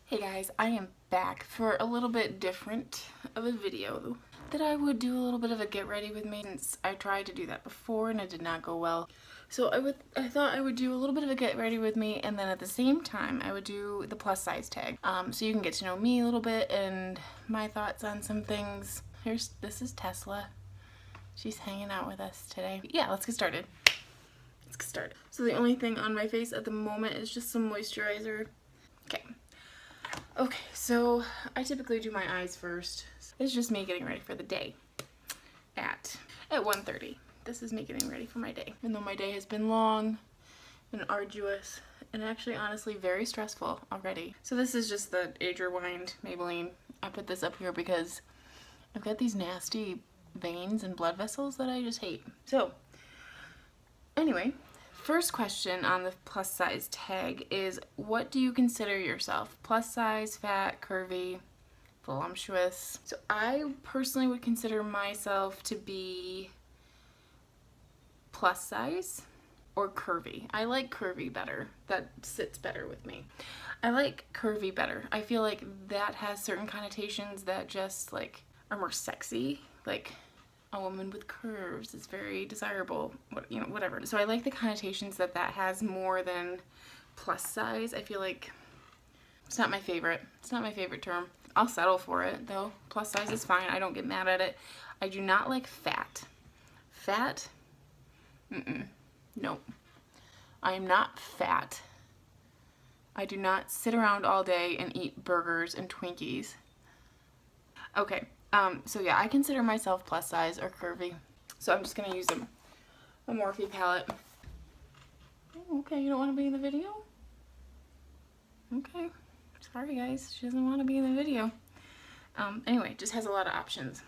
Hey guys, I am back for a little bit different of a video that I would do a little bit of a get ready with me since I tried to do that before and it did not go well. So I thought I would do a little bit of a get ready with me, and then at the same time I would do the plus size tag. So you can get to know me a little bit and my thoughts on some things. This is Tesla. She's hanging out with us today. Yeah, let's get started. So the only thing on my face at the moment is just some moisturizer. Okay, so I typically do my eyes first. It's just me getting ready for the day at 1:30. This is me getting ready for my day. Even though my day has been long and arduous and actually honestly very stressful already. So this is just the Age Rewind Maybelline. I put this up here because I've got these nasty veins and blood vessels that I just hate. So anyway, first question on the plus size tag is, what do you consider yourself? Plus size, fat, curvy, voluptuous? So I personally would consider myself to be plus size or curvy. I like curvy better. That sits better with me. I like curvy better. I feel like that has certain connotations that just like are more sexy. Like a woman with curves is very desirable, you know, whatever. So I like the connotations that has more than plus size. I feel like it's not my favorite. It's not my favorite term. I'll settle for it though. Plus size is fine. I don't get mad at it. I do not like fat. Fat? Nope. I am not fat. I do not sit around all day and eat burgers and Twinkies. Okay. So yeah, I consider myself plus size or curvy. So I'm just going to use a Morphe palette. Oh, okay, you don't want to be in the video? Okay. Sorry guys, she doesn't want to be in the video. Anyway, it just has a lot of options.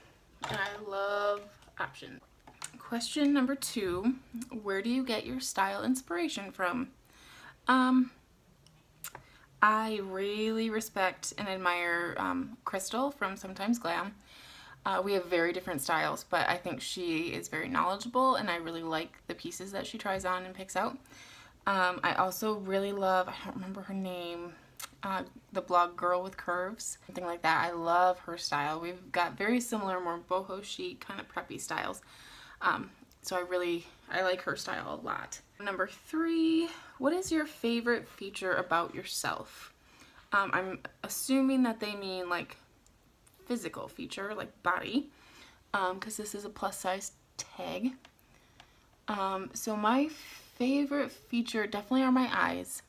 And I love options. Question number 2, where do you get your style inspiration from? I really respect and admire Crystal from Sometimes Glam. We have very different styles, but I think she is very knowledgeable and I really like the pieces that she tries on and picks out. I also really love, I don't remember her name, the blog Girl with Curves, something like that. I love her style. We've got very similar, more boho chic, kind of preppy styles. So I like her style a lot. Number 3, what is your favorite feature about yourself? I'm assuming that they mean like physical feature, like body, because this is a plus size tag. So my favorite feature definitely are my eyes.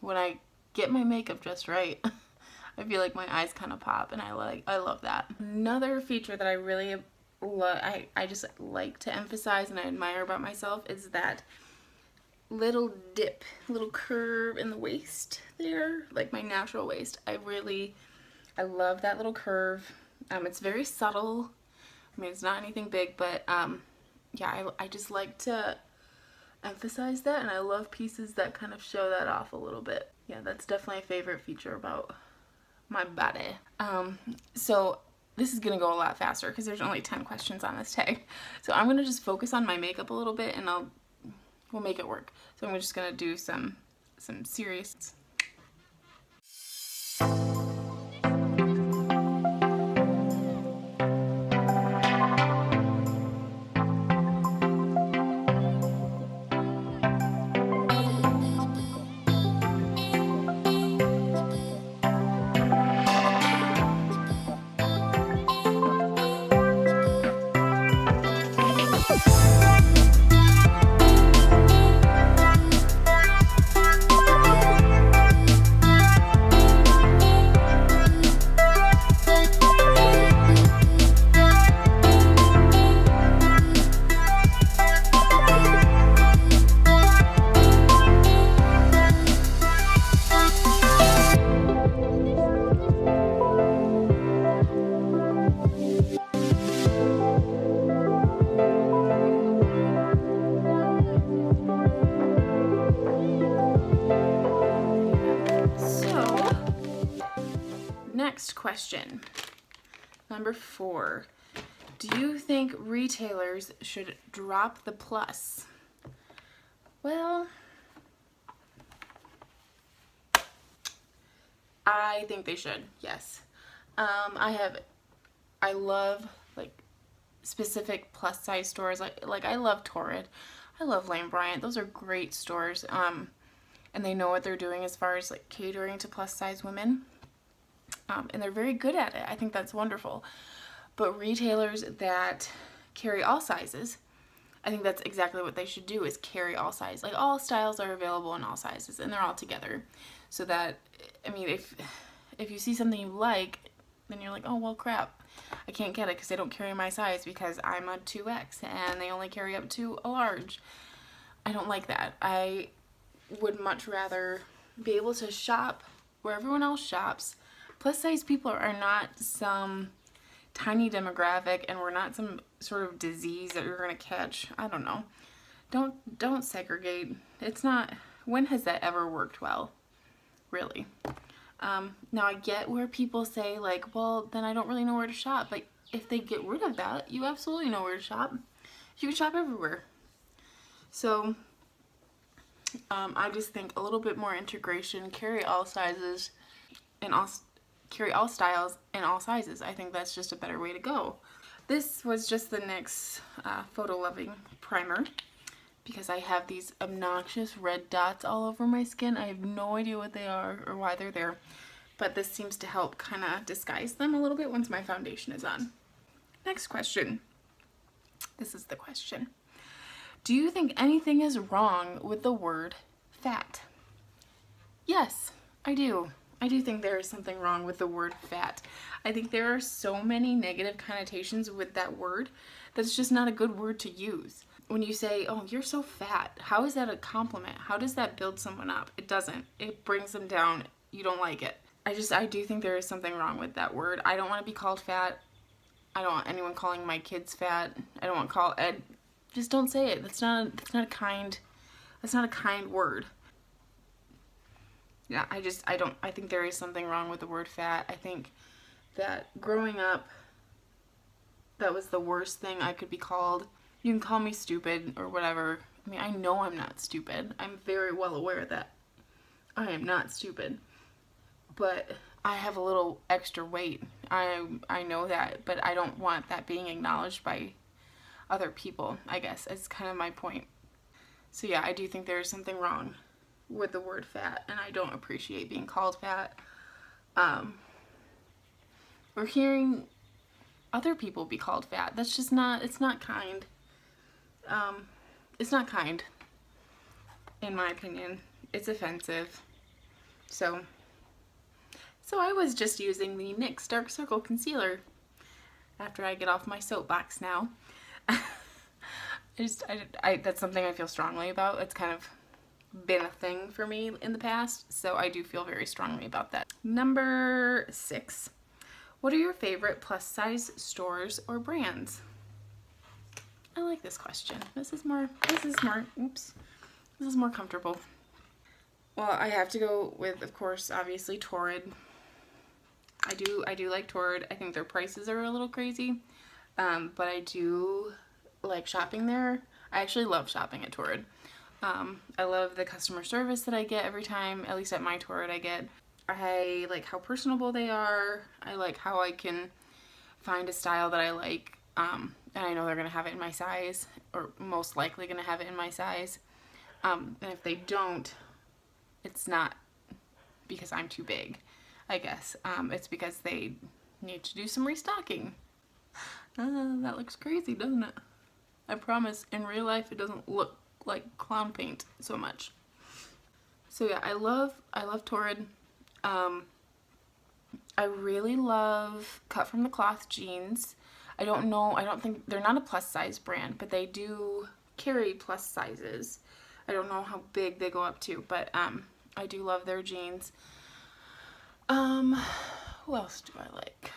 When I get my makeup just right, I feel like my eyes kind of pop, and I love that. Another feature that I really I just like to emphasize and I admire about myself is that little dip, little curve in the waist there, like my natural waist. I love that little curve. It's very subtle. I mean, it's not anything big, but yeah, I just like to emphasize that, and I love pieces that kind of show that off a little bit. Yeah, that's definitely a favorite feature about my body. So this is gonna go a lot faster because there's only 10 questions on this tag. So I'm gonna just focus on my makeup a little bit and we'll make it work. So I'm just gonna do some serious. Next question, number 4. Do you think retailers should drop the plus? Well, I think they should, yes. I love like specific plus size stores. Like I love Torrid. I love Lane Bryant. Those are great stores. And they know what they're doing as far as like catering to plus size women. And they're very good at it. I think that's wonderful. But retailers that carry all sizes, I think that's exactly what they should do, is carry all sizes. Like all styles are available in all sizes and they're all together. So that, I mean, if you see something you like, then you're like, oh, well, crap. I can't get it because they don't carry my size because I'm a 2X and they only carry up to a large. I don't like that. I would much rather be able to shop where everyone else shops. Plus size people are not some tiny demographic, and we're not some sort of disease that you're going to catch. I don't know. Don't segregate. It's not, when has that ever worked well? Really. Now I get where people say like, well, then I don't really know where to shop. But if they get rid of that, you absolutely know where to shop. You can shop everywhere. So I just think a little bit more integration, carry all sizes and carry all styles and all sizes. I think that's just a better way to go. This was just the NYX Photo Loving primer, because I have these obnoxious red dots all over my skin. I have no idea what they are or why they're there, but this seems to help kind of disguise them a little bit once my foundation is on. Next question. This is the question. Do you think anything is wrong with the word fat? Yes, I do. I do think there is something wrong with the word fat. I think there are so many negative connotations with that word that's just not a good word to use. When you say, oh, you're so fat, how is that a compliment? How does that build someone up? It doesn't. It brings them down. You don't like it. I do think there is something wrong with that word. I don't want to be called fat. I don't want anyone calling my kids fat. I don't want just don't say it. That's not a kind word. Yeah, I think there is something wrong with the word fat. I think that growing up, that was the worst thing I could be called. You can call me stupid or whatever. I mean, I know I'm not stupid. I'm very well aware that I am not stupid. But I have a little extra weight. I know that, but I don't want that being acknowledged by other people, I guess. It's kind of my point. So yeah, I do think there is something wrong with the word fat, and I don't appreciate being called fat. Or hearing other people be called fat. That's just it's not kind. It's not kind, in my opinion. It's offensive. So I was just using the NYX Dark Circle Concealer after I get off my soapbox now. That's something I feel strongly about. It's kind of been a thing for me in the past, so I do feel very strongly about that. Number 6. What are your favorite plus size stores or brands? I like this question. This is more comfortable. Well, I have to go with, of course, obviously Torrid. I do like Torrid. I think their prices are a little crazy, but I do like shopping there. I actually love shopping at Torrid. I love the customer service that I get every time, at least at my Torrid I like how personable they are. I like how I can find a style that I like, and I know they're going to have it in my size, or most likely going to have it in my size. And if they don't, it's not because I'm too big, I guess. It's because they need to do some restocking. That looks crazy, doesn't it? I promise, in real life it doesn't look like clown paint so much. So yeah, I love Torrid. I really love Cut From The Cloth jeans. I don't think, they're not a plus size brand, but they do carry plus sizes. I don't know how big they go up to, but I do love their jeans. Who else do I like?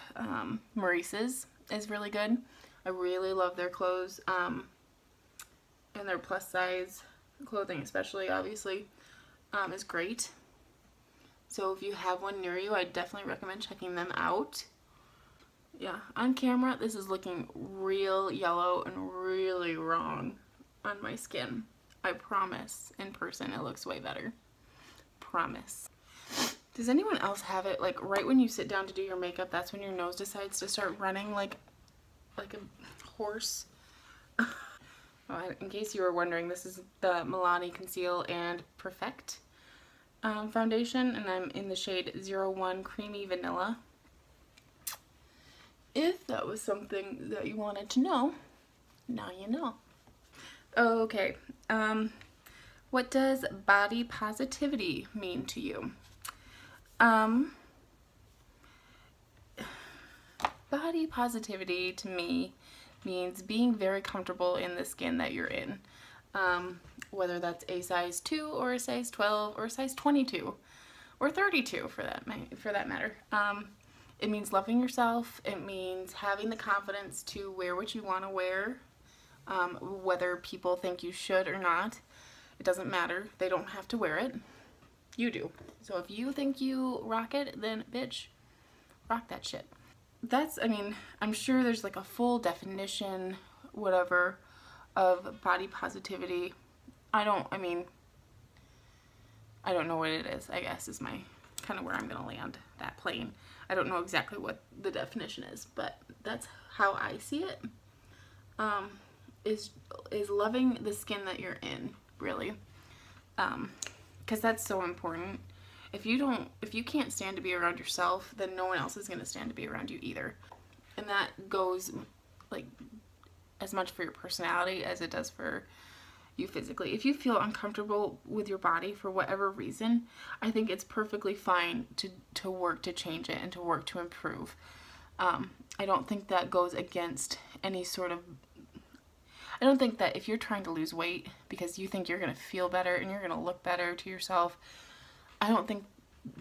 Maurice's is really good. I really love their clothes, and their plus size clothing especially, obviously, is great. So if you have one near you, I definitely recommend checking them out. Yeah, on camera, this is looking real yellow and really wrong on my skin. I promise, in person, it looks way better. Promise. Does anyone else have it, like, right when you sit down to do your makeup, that's when your nose decides to start running like a horse? Well, in case you were wondering, this is the Milani Conceal and Perfect foundation, and I'm in the shade 01 Creamy Vanilla. If that was something that you wanted to know, now you know. Okay, what does body positivity mean to you? Body positivity to me means being very comfortable in the skin that you're in. Whether that's a size 2 or a size 12 or a size 22 or 32 for that matter. It means loving yourself. It means having the confidence to wear what you want to wear, whether people think you should or not. It doesn't matter. They don't have to wear it. You do. So if you think you rock it, then bitch, rock that shit. I mean, I'm sure there's like a full definition, whatever, of body positivity. I don't know what it is, I guess, is my kind of where I'm going to land that plane. I don't know exactly what the definition is, but that's how I see it. Is loving the skin that you're in, really. Because that's so important. If you can't stand to be around yourself, then no one else is going to stand to be around you either. And that goes like as much for your personality as it does for you physically. If you feel uncomfortable with your body for whatever reason, I think it's perfectly fine to work to change it and to work to improve. I don't think that goes against any sort of... I don't think that if you're trying to lose weight because you think you're going to feel better and you're going to look better to yourself, I don't think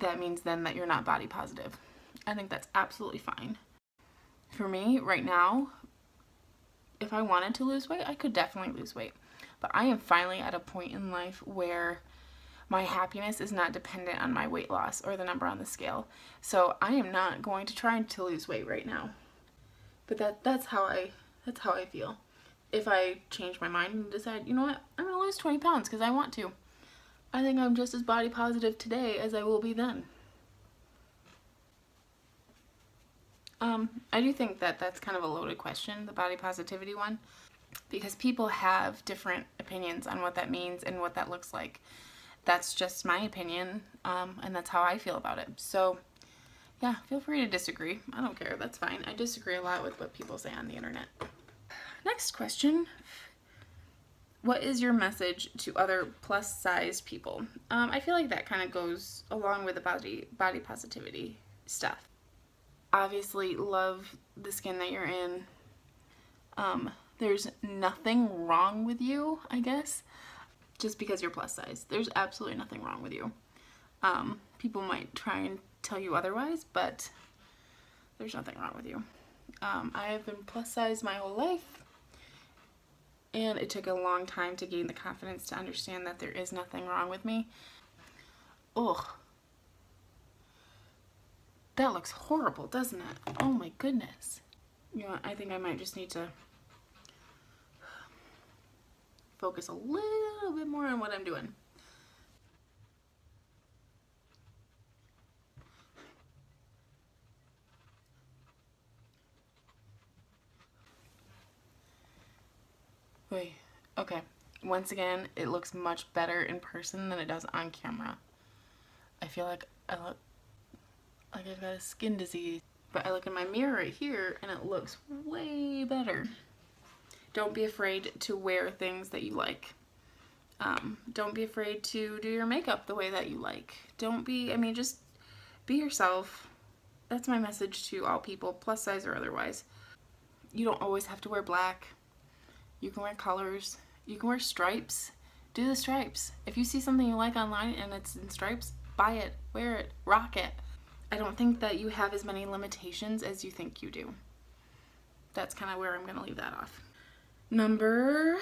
that means then that you're not body positive. I think that's absolutely fine. For me, right now, if I wanted to lose weight, I could definitely lose weight. But I am finally at a point in life where my happiness is not dependent on my weight loss or the number on the scale. So I am not going to try to lose weight right now. But that's how I feel. If I change my mind and decide, you know what, I'm going to lose 20 pounds because I want to, I think I'm just as body positive today as I will be then. I do think that that's kind of a loaded question, the body positivity one, because people have different opinions on what that means and what that looks like. That's just my opinion, and that's how I feel about it. So, yeah, feel free to disagree. I don't care. That's fine. I disagree a lot with what people say on the internet. Next question. What is your message to other plus-sized people? I feel like that kind of goes along with the body positivity stuff. Obviously, love the skin that you're in. There's nothing wrong with you, I guess, just because you're plus size. There's absolutely nothing wrong with you. People might try and tell you otherwise, but there's nothing wrong with you. I have been plus size my whole life, and it took a long time to gain the confidence to understand that there is nothing wrong with me. Ugh. That looks horrible, doesn't it? Oh my goodness. You know what, I think I might just need to focus a little bit more on what I'm doing. Wait, okay. Once again, it looks much better in person than it does on camera. I feel like I look like I've got a skin disease. But I look in my mirror right here and it looks way better. Don't be afraid to wear things that you like. Don't be afraid to do your makeup the way that you like. Just be yourself. That's my message to all people, plus size or otherwise. You don't always have to wear black. You can wear colors. You can wear stripes. Do the stripes. If you see something you like online and it's in stripes, buy it, wear it, rock it. I don't think that you have as many limitations as you think you do. That's kind of where I'm going to leave that off. Number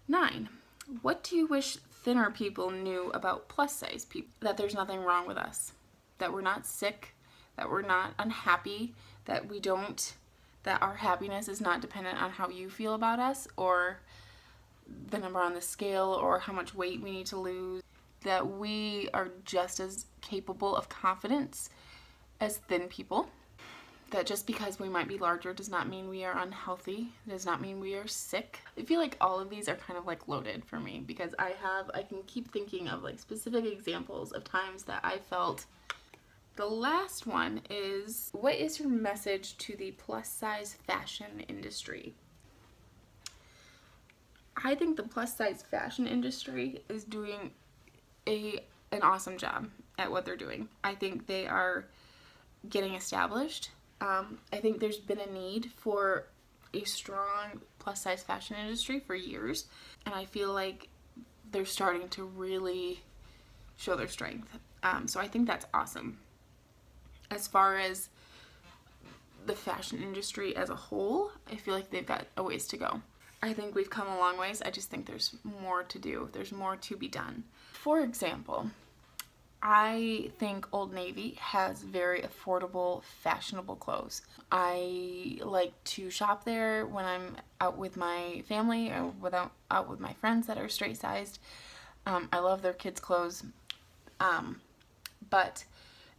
9. What do you wish thinner people knew about plus size people? That there's nothing wrong with us. That we're not sick. That we're not unhappy. That our happiness is not dependent on how you feel about us or the number on the scale or how much weight we need to lose. That we are just as capable of confidence as thin people. That just because we might be larger does not mean we are unhealthy, does not mean we are sick. I feel like all of these are kind of like loaded for me because I can keep thinking of like specific examples of times that I felt. The last one is, what is your message to the plus size fashion industry? I think the plus size fashion industry is doing an awesome job at what they're doing. I think they are getting established. I think there's been a need for a strong plus size fashion industry for years, and I feel like they're starting to really show their strength. So I think that's awesome. As far as the fashion industry as a whole, I feel like they've got a ways to go. I think we've come a long ways. I just think there's more to do. There's more to be done. For example, I think Old Navy has very affordable, fashionable clothes. I like to shop there when I'm out with my family or out with my friends that are straight sized. I love their kids' clothes, but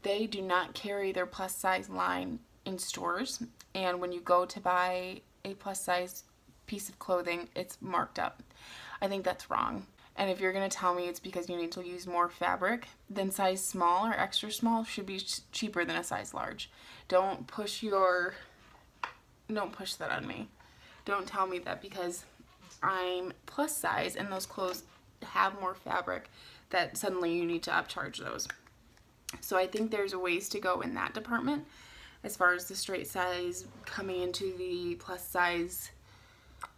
they do not carry their plus size line in stores. And when you go to buy a plus size piece of clothing, it's marked up. I think that's wrong. And if you're going to tell me it's because you need to use more fabric, then size small or extra small should be cheaper than a size large. Don't push that on me. Don't tell me that because I'm plus size and those clothes have more fabric that suddenly you need to upcharge those. So I think there's a ways to go in that department as far as the straight size coming into the plus size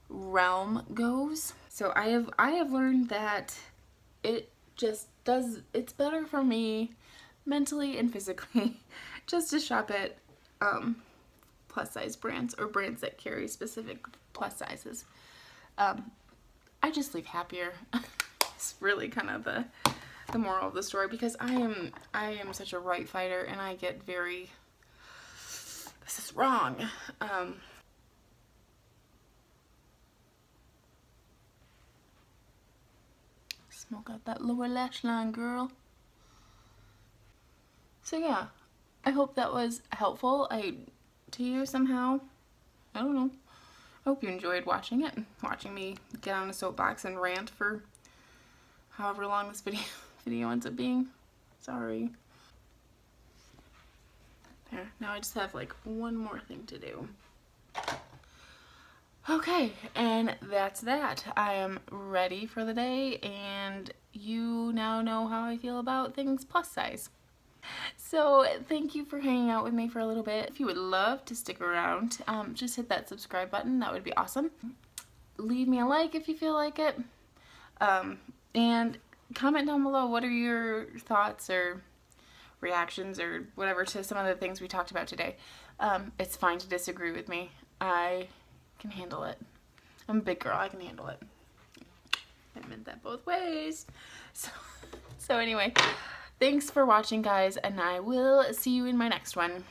realm goes. So I have learned that it's better for me mentally and physically just to shop at plus size brands or brands that carry specific plus sizes. I just leave happier. It's really kind of the moral of the story, because I am such a right fighter and I get very, this is wrong. Smoke out that lower lash line, girl. So yeah, I hope that was helpful to you somehow. I don't know. I hope you enjoyed watching me get on a soapbox and rant for however long this video ends up being. Sorry. There, now I just have like one more thing to do. Okay, and that's that. I am ready for the day, and you now know how I feel about things plus size. So thank you for hanging out with me for a little bit. If you would love to stick around, just hit that subscribe button. That would be awesome. Leave me a like if you feel like it. And comment down below, what are your thoughts or reactions or whatever to some of the things we talked about today. It's fine to disagree with me. I can handle it. I'm a big girl. I can handle it. I meant that both ways. So anyway, thanks for watching, guys, and I will see you in my next one.